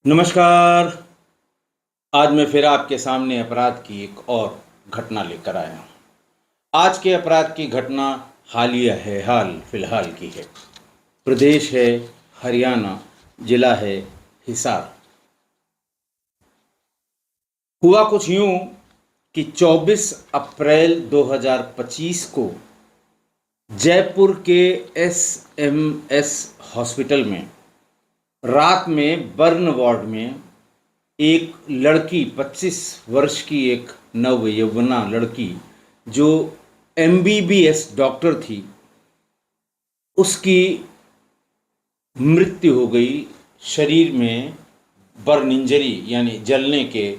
नमस्कार। आज मैं फिर आपके सामने अपराध की एक और घटना लेकर आया हूँ। आज के अपराध की घटना हालिया है, हाल फिलहाल की है। प्रदेश है हरियाणा, जिला है हिसार। हुआ कुछ यूं कि 24 अप्रैल 2025 को जयपुर के एसएमएस हॉस्पिटल में रात में बर्न वार्ड में एक लड़की 25 वर्ष की एक नवयौवना लड़की जो एमबीबीएस डॉक्टर थी, उसकी मृत्यु हो गई। शरीर में बर्न इंजरी यानी जलने के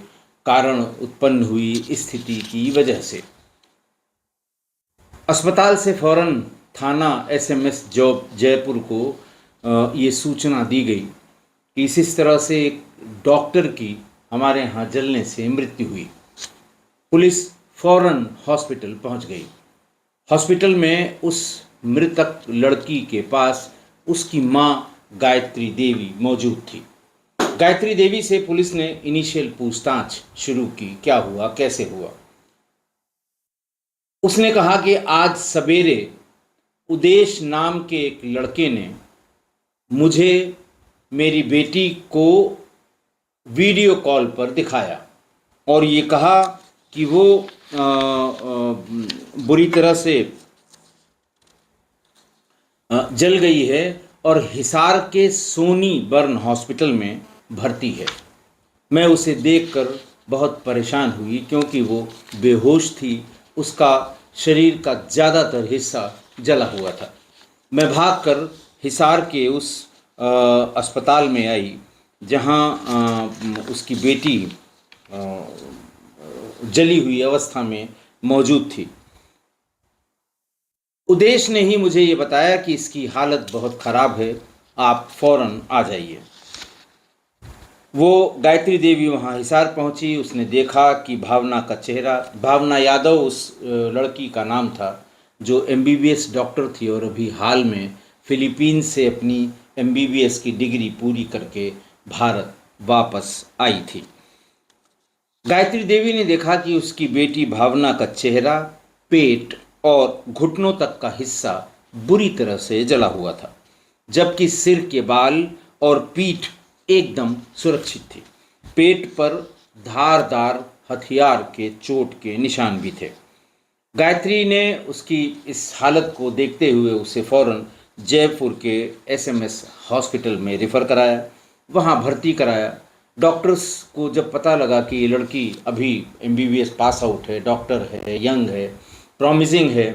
कारण उत्पन्न हुई स्थिति की वजह से अस्पताल से फौरन थाना एसएमएस जॉब जयपुर को ये सूचना दी गई कि इस तरह से एक डॉक्टर की हमारे यहाँ जलने से मृत्यु हुई। पुलिस फौरन हॉस्पिटल पहुंच गई। हॉस्पिटल में उस मृतक लड़की के पास उसकी माँ गायत्री देवी मौजूद थी। गायत्री देवी से पुलिस ने इनिशियल पूछताछ शुरू की, क्या हुआ, कैसे हुआ। उसने कहा कि आज सवेरे उदेश नाम के एक लड़के ने मुझे मेरी बेटी को वीडियो कॉल पर दिखाया और ये कहा कि वो बुरी तरह से जल गई है और हिसार के सोनी बर्न हॉस्पिटल में भर्ती है। मैं उसे देखकर बहुत परेशान हुई क्योंकि वो बेहोश थी, उसका शरीर का ज़्यादातर हिस्सा जला हुआ था। मैं भागकर हिसार के उस अस्पताल में आई जहाँ उसकी बेटी जली हुई अवस्था में मौजूद थी। उदेश ने ही मुझे ये बताया कि इसकी हालत बहुत ख़राब है, आप फौरन आ जाइए। वो गायत्री देवी वहाँ हिसार पहुँची। उसने देखा कि भावना का चेहरा, भावना यादव उस लड़की का नाम था जो एमबीबीएस डॉक्टर थी और अभी हाल में फिलीपींस से अपनी एमबीबीएस की डिग्री पूरी करके भारत वापस आई थी। गायत्री देवी ने देखा कि उसकी बेटी भावना का चेहरा, पेट और घुटनों तक का हिस्सा बुरी तरह से जला हुआ था, जबकि सिर के बाल और पीठ एकदम सुरक्षित थी। पेट पर धारदार हथियार के चोट के निशान भी थे। गायत्री ने उसकी इस हालत को देखते हुए उसे फौरन जयपुर के एसएमएस हॉस्पिटल में रेफ़र कराया, वहाँ भर्ती कराया। डॉक्टर्स को जब पता लगा कि ये लड़की अभी एमबीबीएस पास आउट है, डॉक्टर है, यंग है, प्रॉमिसिंग है,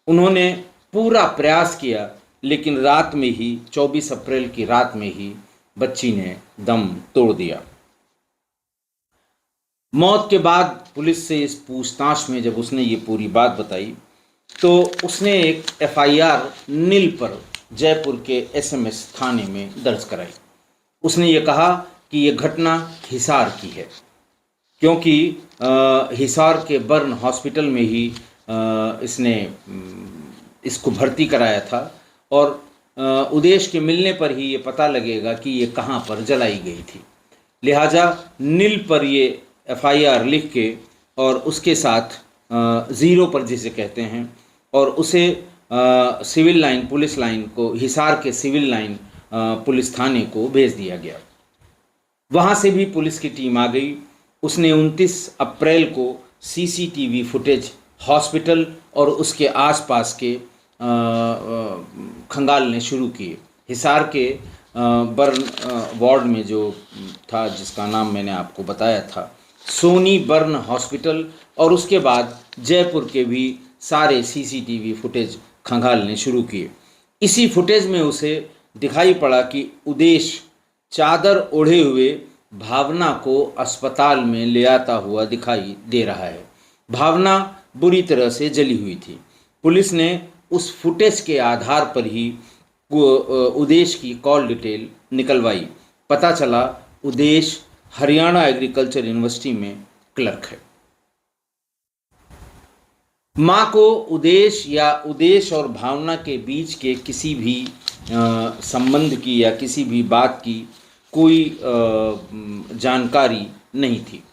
उन्होंने पूरा प्रयास किया, लेकिन रात में ही 24 अप्रैल की रात में ही बच्ची ने दम तोड़ दिया। मौत के बाद पुलिस से इस पूछताछ में जब उसने ये पूरी बात बताई तो उसने एक एफआईआर नील पर जयपुर के एसएमएस थाने में दर्ज कराई। उसने ये कहा कि ये घटना हिसार की है, क्योंकि हिसार के बर्न हॉस्पिटल में ही इसने इसको भर्ती कराया था और उदेश के मिलने पर ही ये पता लगेगा कि ये कहाँ पर जलाई गई थी। लिहाजा नील पर ये एफआईआर लिख के और उसके साथ ज़ीरो पर जिसे कहते हैं और उसे सिविल लाइन पुलिस लाइन को, हिसार के सिविल लाइन पुलिस थाने को भेज दिया गया। वहाँ से भी पुलिस की टीम आ गई। उसने 29 अप्रैल को सीसीटीवी फुटेज हॉस्पिटल और उसके आसपास के खंगालने शुरू किए। हिसार के बर्न वार्ड में जो था, जिसका नाम मैंने आपको बताया था, सोनी बर्न हॉस्पिटल, और उसके बाद जयपुर के भी सारे सीसीटीवी फुटेज खंगालने शुरू किए। इसी फुटेज में उसे दिखाई पड़ा कि उदेश चादर ओढ़े हुए भावना को अस्पताल में ले आता हुआ दिखाई दे रहा है। भावना बुरी तरह से जली हुई थी। पुलिस ने उस फुटेज के आधार पर ही उदेश की कॉल डिटेल निकलवाई। पता चला उदेश हरियाणा एग्रीकल्चर यूनिवर्सिटी में क्लर्क है। माँ को उदेश या उदेश और भावना के बीच के किसी भी संबंध की या किसी भी बात की कोई जानकारी नहीं थी।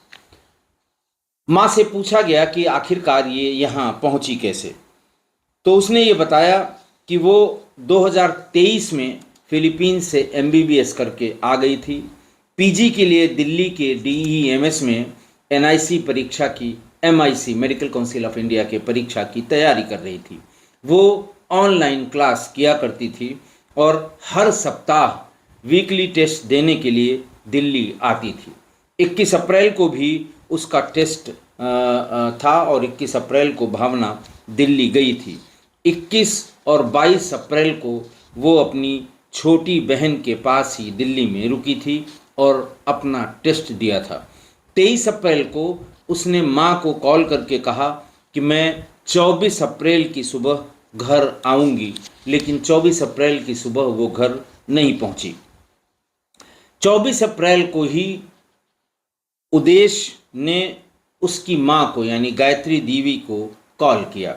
माँ से पूछा गया कि आखिरकार ये यहाँ पहुँची कैसे, तो उसने ये बताया कि वो 2023 में फिलीपींस से एमबीबीएस करके आ गई थी। पीजी के लिए दिल्ली के डीईएमएस में एनआईसी परीक्षा की, MIC medical council of India के परीक्षा की तैयारी कर रही थी। वो ऑनलाइन क्लास किया करती थी और हर सप्ताह वीकली टेस्ट देने के लिए दिल्ली आती थी। 21 अप्रैल को भी उसका टेस्ट था और 21 अप्रैल को भावना दिल्ली गई थी। 21 और 22 अप्रैल को वो अपनी छोटी बहन के पास ही दिल्ली में रुकी थी और अपना टेस्ट दिया था। 23 अप्रैल को उसने माँ को कॉल करके कहा कि मैं 24 अप्रैल की सुबह घर आऊँगी, लेकिन 24 अप्रैल की सुबह वो घर नहीं पहुँची। 24 अप्रैल को ही उदेश ने उसकी माँ को यानी गायत्री देवी को कॉल किया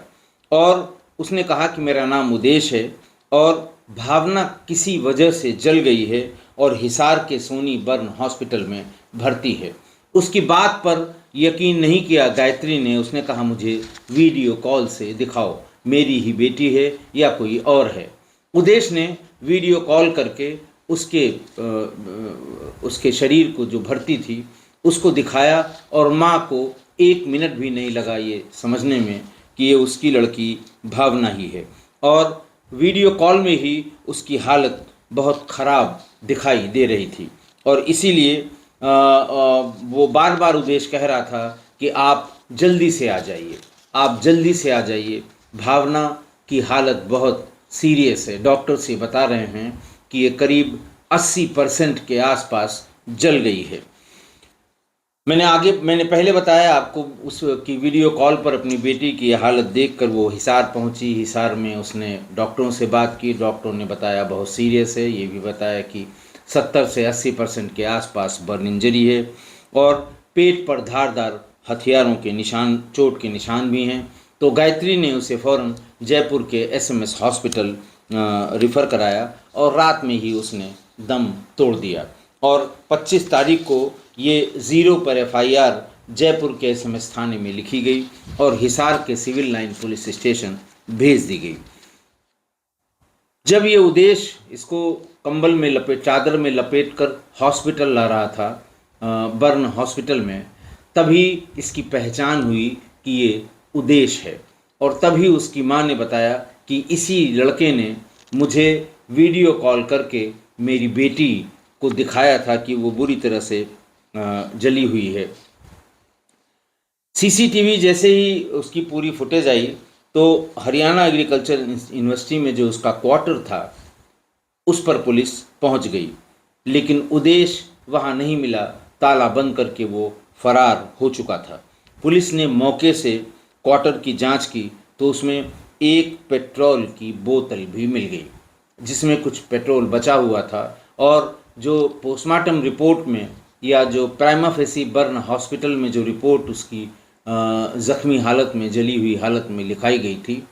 और उसने कहा कि मेरा नाम उदेश है और भावना किसी वजह से जल गई है और हिसार के सोनी बर्न हॉस्पिटल में भर्ती है। उसकी बात पर यकीन नहीं किया गायत्री ने। उसने कहा मुझे वीडियो कॉल से दिखाओ, मेरी ही बेटी है या कोई और है। उदेश ने वीडियो कॉल करके उसके शरीर को जो भर्ती थी उसको दिखाया और माँ को 1 मिनट भी नहीं लगा ये समझने में कि ये उसकी लड़की भावना ही है। और वीडियो कॉल में ही उसकी हालत बहुत ख़राब दिखाई दे रही थी और इसीलिए वो बार बार उदेश कह रहा था कि आप जल्दी से आ जाइए, आप जल्दी से आ जाइए, भावना की हालत बहुत सीरियस है। डॉक्टर से बता रहे हैं कि ये करीब 80% के आसपास जल गई है। मैंने पहले बताया आपको उसकी वीडियो कॉल पर अपनी बेटी की हालत देखकर वो हिसार पहुंची। हिसार में उसने डॉक्टरों से बात की। डॉक्टरों ने बताया बहुत सीरियस है। ये भी बताया कि 70 से 80% के आसपास बर्न इंजरी है और पेट पर धारदार हथियारों के निशान, चोट के निशान भी हैं। तो गायत्री ने उसे फ़ौरन जयपुर के एसएमएस हॉस्पिटल रिफ़र कराया और रात में ही उसने दम तोड़ दिया और 25 तारीख को ये 0 पर एफआईआर जयपुर के एसएमएस थाने में लिखी गई और हिसार के सिविल लाइन पुलिस स्टेशन भेज दी गई। जब ये उदेश इसको कंबल में चादर में लपेट कर हॉस्पिटल ला रहा था, बर्न हॉस्पिटल में, तभी इसकी पहचान हुई कि ये उदेश है और तभी उसकी माँ ने बताया कि इसी लड़के ने मुझे वीडियो कॉल करके मेरी बेटी को दिखाया था कि वो बुरी तरह से जली हुई है। सीसीटीवी जैसे ही उसकी पूरी फुटेज आई तो हरियाणा एग्रीकल्चर यूनिवर्सिटी में जो उसका क्वार्टर था उस पर पुलिस पहुंच गई, लेकिन उदेश वहां नहीं मिला। ताला बंद करके वो फरार हो चुका था। पुलिस ने मौके से क्वार्टर की जांच की तो उसमें एक पेट्रोल की बोतल भी मिल गई जिसमें कुछ पेट्रोल बचा हुआ था और जो पोस्टमार्टम रिपोर्ट में या जो प्राइमा फेसी बर्न हॉस्पिटल में जो रिपोर्ट उसकी ज़ख्मी हालत में, जली हुई हालत में लिखाई गई थी,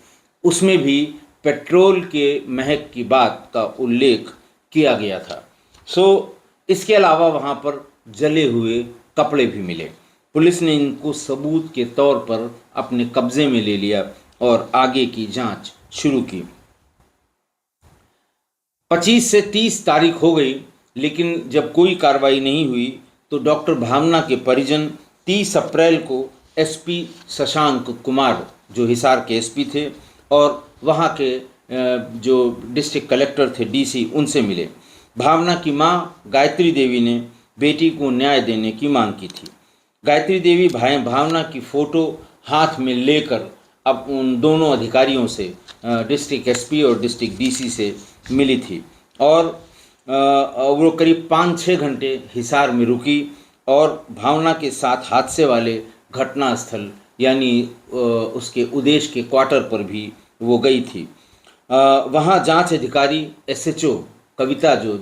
उसमें भी पेट्रोल के महक की बात का उल्लेख किया गया था। इसके अलावा वहाँ पर जले हुए कपड़े भी मिले। पुलिस ने इनको सबूत के तौर पर अपने कब्जे में ले लिया और आगे की जांच शुरू की। 25 से 30 तारीख हो गई, लेकिन जब कोई कार्रवाई नहीं हुई तो डॉक्टर भावना के परिजन 30 अप्रैल को एसपी शशांक कुमार, जो हिसार के एसपी थे, और वहाँ के जो डिस्ट्रिक्ट कलेक्टर थे, डीसी, उनसे मिले। भावना की माँ गायत्री देवी ने बेटी को न्याय देने की मांग की थी। गायत्री देवी भावना की फ़ोटो हाथ में लेकर अब उन दोनों अधिकारियों से, डिस्ट्रिक्ट एसपी और डिस्ट्रिक्ट डीसी से मिली थी और वो करीब 5-6 घंटे हिसार में रुकी और भावना के साथ हादसे वाले घटनास्थल यानी उसके उदेश के क्वार्टर पर भी वो गई थी। वहाँ जांच अधिकारी एसएचओ कविता, जो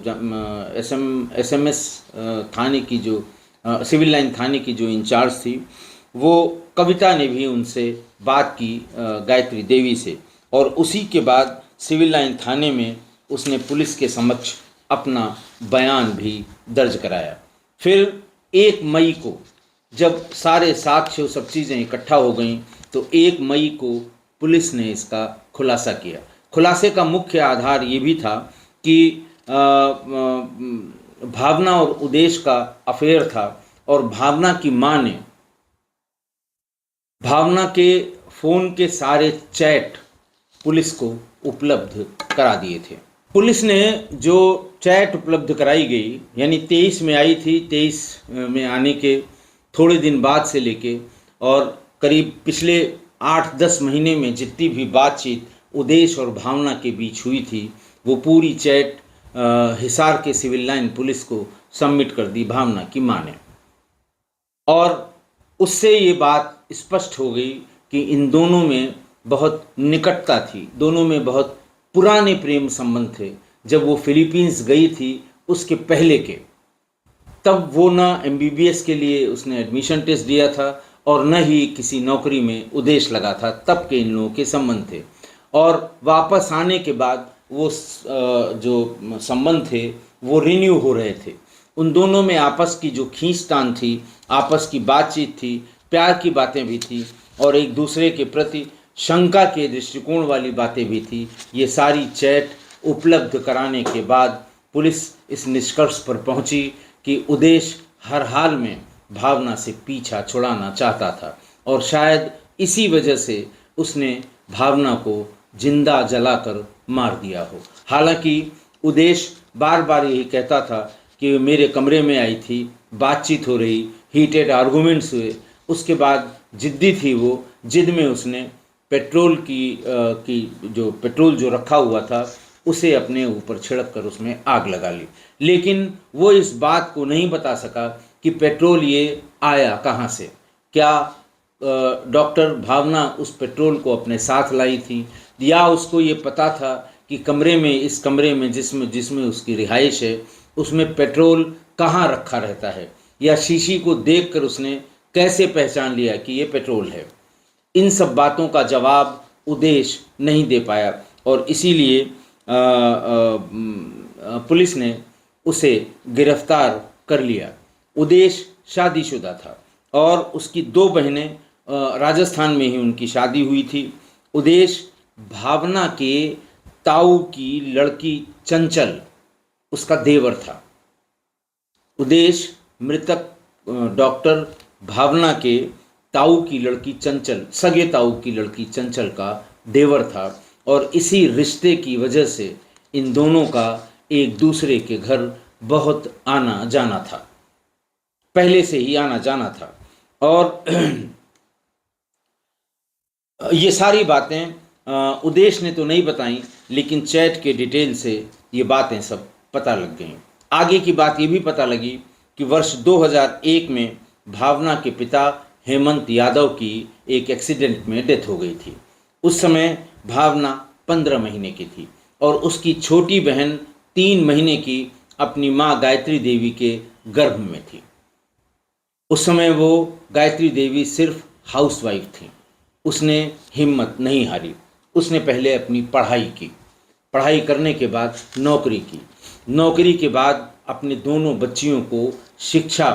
एसएमएस थाने की, जो सिविल लाइन थाने की जो इंचार्ज थी, वो कविता ने भी उनसे बात की गायत्री देवी से और उसी के बाद सिविल लाइन थाने में उसने पुलिस के समक्ष अपना बयान भी दर्ज कराया। फिर 1 मई को जब सारे साक्ष्य सब चीज़ें इकट्ठा हो गईं तो 1 मई को पुलिस ने इसका खुलासा किया। खुलासे का मुख्य आधार ये भी था कि भावना और उदेश का अफेयर था और भावना की मां ने भावना के फ़ोन के सारे चैट पुलिस को उपलब्ध करा दिए थे। पुलिस ने जो चैट उपलब्ध कराई गई, यानी 23 में आई थी, 23 में आने के थोड़े दिन बाद से लेके और करीब पिछले 8-10 महीने में जितनी भी बातचीत उदेश और भावना के बीच हुई थी, वो पूरी चैट हिसार के सिविल लाइन पुलिस को सबमिट कर दी भावना की मां ने। और उससे ये बात स्पष्ट हो गई कि इन दोनों में बहुत निकटता थी, दोनों में बहुत पुराने प्रेम संबंध थे। जब वो फिलीपींस गई थी उसके पहले के, तब वो न एमबीबीएस के लिए उसने एडमिशन टेस्ट दिया था और न ही किसी नौकरी में उद्देश्य लगा था, तब के इन लोगों के संबंध थे। और वापस आने के बाद वो जो संबंध थे वो रिन्यू हो रहे थे। उन दोनों में आपस की जो खींचतान थी, आपस की बातचीत थी, प्यार की बातें भी थी और एक दूसरे के प्रति शंका के दृष्टिकोण वाली बातें भी थी। ये सारी चैट उपलब्ध कराने के बाद पुलिस इस निष्कर्ष पर पहुंची कि उदेश हर हाल में भावना से पीछा छुड़ाना चाहता था और शायद इसी वजह से उसने भावना को जिंदा जलाकर मार दिया हो। हालांकि उदेश बार बार यही कहता था कि मेरे कमरे में आई थी, बातचीत हो रही, हीटेड आर्गूमेंट्स हुए, उसके बाद जिद्दी थी वो, जिद में उसने पेट्रोल जो पेट्रोल जो रखा हुआ था उसे अपने ऊपर छिड़क कर उसमें आग लगा ली। लेकिन वो इस बात को नहीं बता सका कि पेट्रोल ये आया कहाँ से, क्या डॉक्टर भावना उस पेट्रोल को अपने साथ लाई थी या उसको ये पता था कि इस कमरे में जिसमें उसकी रिहाइश है उसमें पेट्रोल कहाँ रखा रहता है, या शीशी को देखकर उसने कैसे पहचान लिया कि ये पेट्रोल है। इन सब बातों का जवाब उदेश नहीं दे पाया और इसीलिए पुलिस ने उसे गिरफ्तार कर लिया। उदेश शादीशुदा था और उसकी 2 बहनें, राजस्थान में ही उनकी शादी हुई थी। उदेश भावना के ताऊ की लड़की चंचल उसका देवर था। उदेश मृतक डॉक्टर भावना के ताऊ की लड़की चंचल, सगे ताऊ की लड़की चंचल का देवर था और इसी रिश्ते की वजह से इन दोनों का एक दूसरे के घर बहुत आना जाना था, पहले से ही आना जाना था। और ये सारी बातें उदेश ने तो नहीं बताई, लेकिन चैट के डिटेल से ये बातें सब पता लग गईं। आगे की बात ये भी पता लगी कि वर्ष 2001 में भावना के पिता हेमंत यादव की एक एक्सीडेंट में डेथ हो गई थी। उस समय भावना 15 महीने की थी और उसकी छोटी बहन 3 महीने की अपनी माँ गायत्री देवी के गर्भ में थी। उस समय वो गायत्री देवी सिर्फ हाउसवाइफ थी। उसने हिम्मत नहीं हारी। उसने पहले अपनी पढ़ाई की, पढ़ाई करने के बाद नौकरी की, नौकरी के बाद अपने दोनों बच्चियों को शिक्षा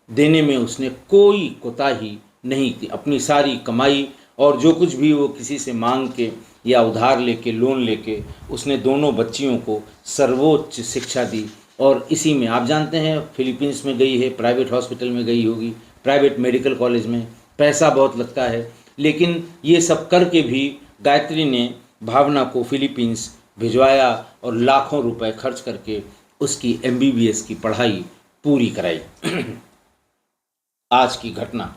देने में उसने कोई कोताही नहीं की। अपनी सारी कमाई और जो कुछ भी वो किसी से मांग के या उधार लेके, लोन लेके, उसने दोनों बच्चियों को सर्वोच्च शिक्षा दी। और इसी में आप जानते हैं फिलीपींस में गई है, प्राइवेट हॉस्पिटल में गई होगी, प्राइवेट मेडिकल कॉलेज में, पैसा बहुत लगता है। लेकिन ये सब करके भी गायत्री ने भावना को फिलीपींस भिजवाया और लाखों रुपए खर्च करके उसकी एमबीबीएस की पढ़ाई पूरी कराई। आज की घटना,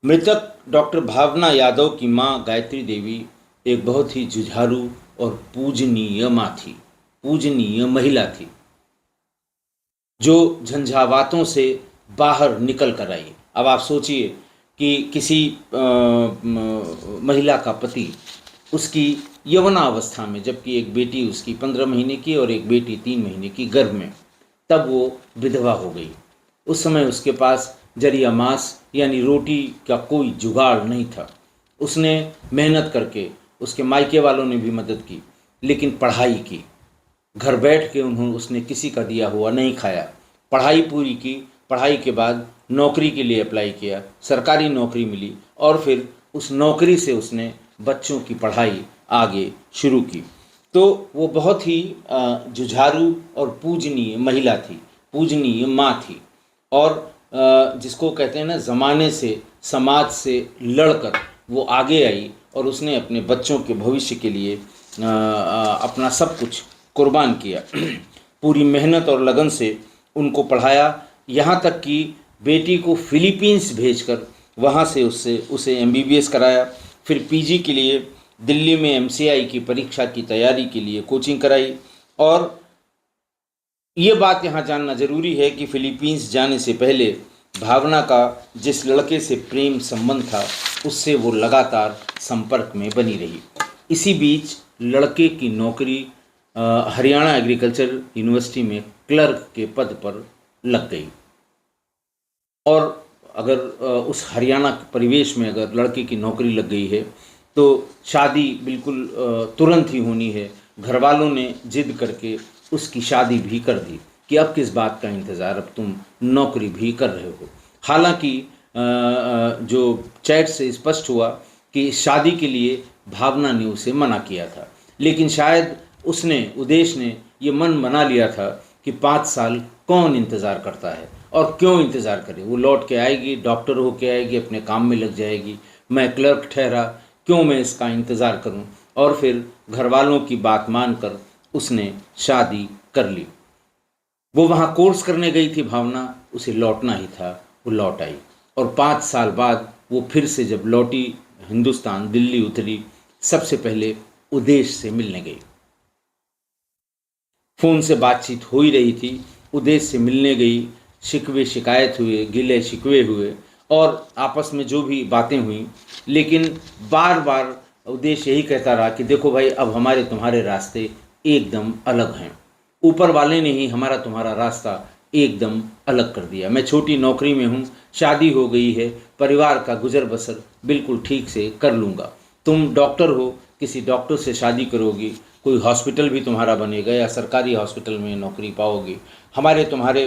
मृतक डॉक्टर भावना यादव की मां गायत्री देवी एक बहुत ही जुझारू और पूजनीय मां थी, पूजनीय महिला थी, जो झंझावातों से बाहर निकल कर आई। अब आप सोचिए कि किसी महिला का पति उसकी यौवनावस्था में, जबकि एक बेटी उसकी 15 महीने की और एक बेटी 3 महीने की गर्भ में, तब वो विधवा हो गई। उस समय उसके पास जरिया मांस यानी रोटी का कोई जुगाड़ नहीं था। उसने मेहनत करके, उसके मायके वालों ने भी मदद की, लेकिन पढ़ाई की, घर बैठ के उसने किसी का दिया हुआ नहीं खाया। पढ़ाई पूरी की, पढ़ाई के बाद नौकरी के लिए अप्लाई किया, सरकारी नौकरी मिली और फिर उस नौकरी से उसने बच्चों की पढ़ाई आगे शुरू की। तो वो बहुत ही जुझारू और पूजनीय महिला थी, पूजनीय माँ थी। और जिसको कहते हैं ना, ज़माने से, समाज से लड़कर वो आगे आई और उसने अपने बच्चों के भविष्य के लिए अपना सब कुछ कुर्बान किया। पूरी मेहनत और लगन से उनको पढ़ाया, यहाँ तक कि बेटी को फिलीपींस भेजकर वहाँ से उसे एमबीबीएस कराया। फिर पीजी के लिए दिल्ली में एमसीआई की परीक्षा की तैयारी के लिए कोचिंग कराई। और ये बात यहाँ जानना ज़रूरी है कि फिलीपींस जाने से पहले भावना का जिस लड़के से प्रेम संबंध था उससे वो लगातार संपर्क में बनी रही। इसी बीच लड़के की नौकरी हरियाणा एग्रीकल्चर यूनिवर्सिटी में क्लर्क के पद पर लग गई। और अगर उस हरियाणा के परिवेश में अगर लड़के की नौकरी लग गई है तो शादी बिल्कुल तुरंत ही होनी है। घर वालों ने जिद करके उसकी शादी भी कर दी कि अब किस बात का इंतज़ार, अब तुम नौकरी भी कर रहे हो। हालांकि जो चैट से स्पष्ट हुआ कि शादी के लिए भावना ने उसे मना किया था, लेकिन शायद उदेश ने ये मन बना लिया था कि 5 साल कौन इंतज़ार करता है और क्यों इंतज़ार करे। वो लौट के आएगी, डॉक्टर होके आएगी, अपने काम में लग जाएगी। मैं क्लर्क ठहरा, क्यों मैं इसका इंतज़ार करूं। और फिर घर वालों की बात मानकर उसने शादी कर ली। वो वहाँ कोर्स करने गई थी भावना, उसे लौटना ही था, वो लौट आई। और 5 साल बाद वो फिर से जब लौटी हिंदुस्तान, दिल्ली उतरी, सबसे पहले उदेश से मिलने गई। फ़ोन से बातचीत हो ही रही थी, उदेश से मिलने गई, शिकवे शिकायत हुए, गिले शिकवे हुए और आपस में जो भी बातें हुई। लेकिन बार बार उदेश यही कहता रहा कि देखो भाई, अब हमारे तुम्हारे रास्ते एकदम अलग हैं। ऊपर वाले ने ही हमारा तुम्हारा रास्ता एकदम अलग कर दिया। मैं छोटी नौकरी में हूँ, शादी हो गई है, परिवार का गुजर बसर बिल्कुल ठीक से कर लूँगा। तुम डॉक्टर हो, किसी डॉक्टर से शादी करोगी, कोई हॉस्पिटल भी तुम्हारा बनेगा या सरकारी हॉस्पिटल में नौकरी पाओगी। हमारे तुम्हारे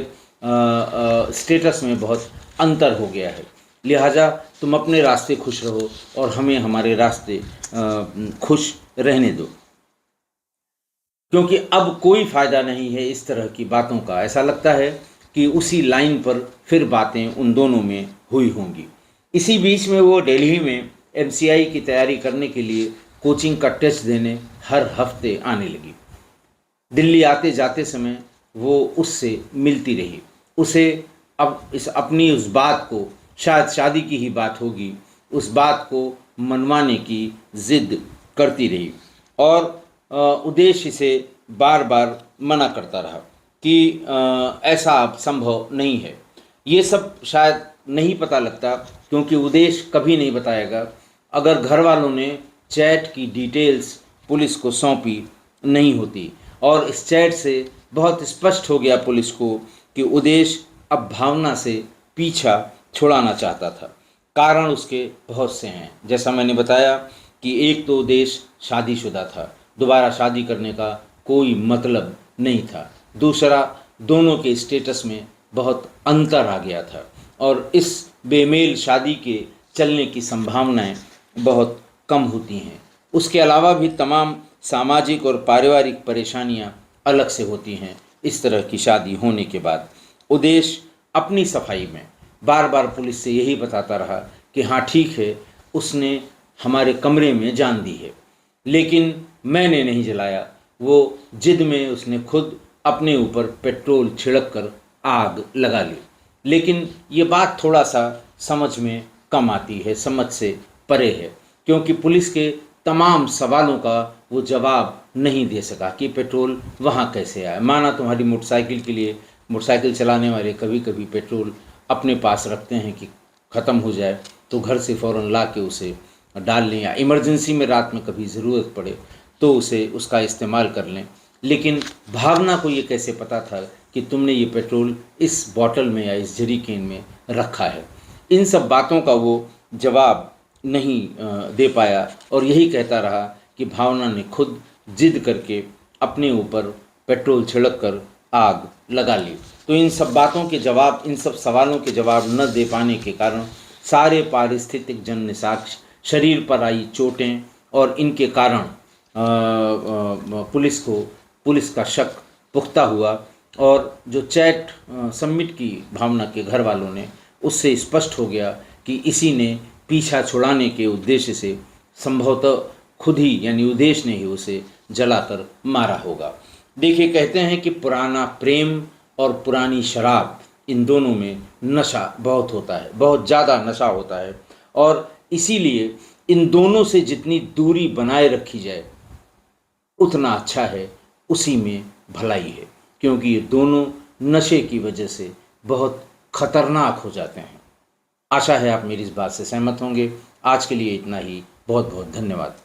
स्टेटस में बहुत अंतर हो गया है, लिहाजा तुम अपने रास्ते खुश रहो और हमें हमारे रास्ते खुश रहने दो, क्योंकि अब कोई फ़ायदा नहीं है इस तरह की बातों का। ऐसा लगता है कि उसी लाइन पर फिर बातें उन दोनों में हुई होंगी। इसी बीच में वो दिल्ली में एमसीआई की तैयारी करने के लिए कोचिंग का टेस्ट देने हर हफ्ते आने लगी। दिल्ली आते जाते समय वो उससे मिलती रही। उसे अब अपनी उस बात को, शायद शादी की ही बात होगी, उस बात को मनवाने की ज़िद करती रही। और उदेश इसे बार बार मना करता रहा कि ऐसा अब संभव नहीं है। ये सब शायद नहीं पता लगता, क्योंकि उदेश कभी नहीं बताएगा अगर घर वालों ने चैट की डिटेल्स पुलिस को सौंपी नहीं होती। और इस चैट से बहुत स्पष्ट हो गया पुलिस को कि उदेश अब भावना से पीछा छुड़ाना चाहता था। कारण उसके बहुत से हैं। जैसा मैंने बताया कि एक तो उदेश शादीशुदा था, दोबारा शादी करने का कोई मतलब नहीं था। दूसरा, दोनों के स्टेटस में बहुत अंतर आ गया था और इस बेमेल शादी के चलने की संभावनाएं बहुत कम होती हैं। उसके अलावा भी तमाम सामाजिक और पारिवारिक परेशानियां अलग से होती हैं इस तरह की शादी होने के बाद। उदेश अपनी सफाई में बार बार पुलिस से यही बताता रहा कि हाँ ठीक है, उसने हमारे कमरे में जान दी है, लेकिन मैंने नहीं जलाया। वो जिद में उसने खुद अपने ऊपर पेट्रोल छिड़क कर आग लगा ली। लेकिन ये बात थोड़ा सा समझ में कम आती है, समझ से परे है, क्योंकि पुलिस के तमाम सवालों का वो जवाब नहीं दे सका कि पेट्रोल वहाँ कैसे आया। माना तुम्हारी मोटरसाइकिल के लिए, मोटरसाइकिल चलाने वाले कभी कभी पेट्रोल अपने पास रखते हैं कि ख़त्म हो जाए तो घर से फ़ौरन ला के उसे डाल लें, या इमरजेंसी में रात में कभी ज़रूरत पड़े तो उसे उसका इस्तेमाल कर लें। लेकिन भावना को ये कैसे पता था कि तुमने ये पेट्रोल इस बॉटल में या इस जरीकेन में रखा है। इन सब बातों का वो जवाब नहीं दे पाया और यही कहता रहा कि भावना ने खुद जिद करके अपने ऊपर पेट्रोल छिड़क कर आग लगा ली। तो इन सब बातों के जवाब, इन सब सवालों के जवाब न दे पाने के कारण सारे पारिस्थितिक जन्य साक्ष्य, शरीर पर आई चोटें और इनके कारण पुलिस का शक पुख्ता हुआ। और जो चैट सबमिट की भावना के घर वालों ने, उससे स्पष्ट हो गया कि इसी ने पीछा छुड़ाने के उद्देश्य से संभवतः खुद ही, यानी उदेश ने ही उसे जलाकर मारा होगा। देखिए, कहते हैं कि पुराना प्रेम और पुरानी शराब, इन दोनों में नशा बहुत होता है, बहुत ज़्यादा नशा होता है। और इसीलिए इन दोनों से जितनी दूरी बनाए रखी जाए उतना अच्छा है, उसी में भलाई है, क्योंकि ये दोनों नशे की वजह से बहुत खतरनाक हो जाते हैं। आशा है आप मेरी इस बात से सहमत होंगे। आज के लिए इतना ही। बहुत बहुत धन्यवाद।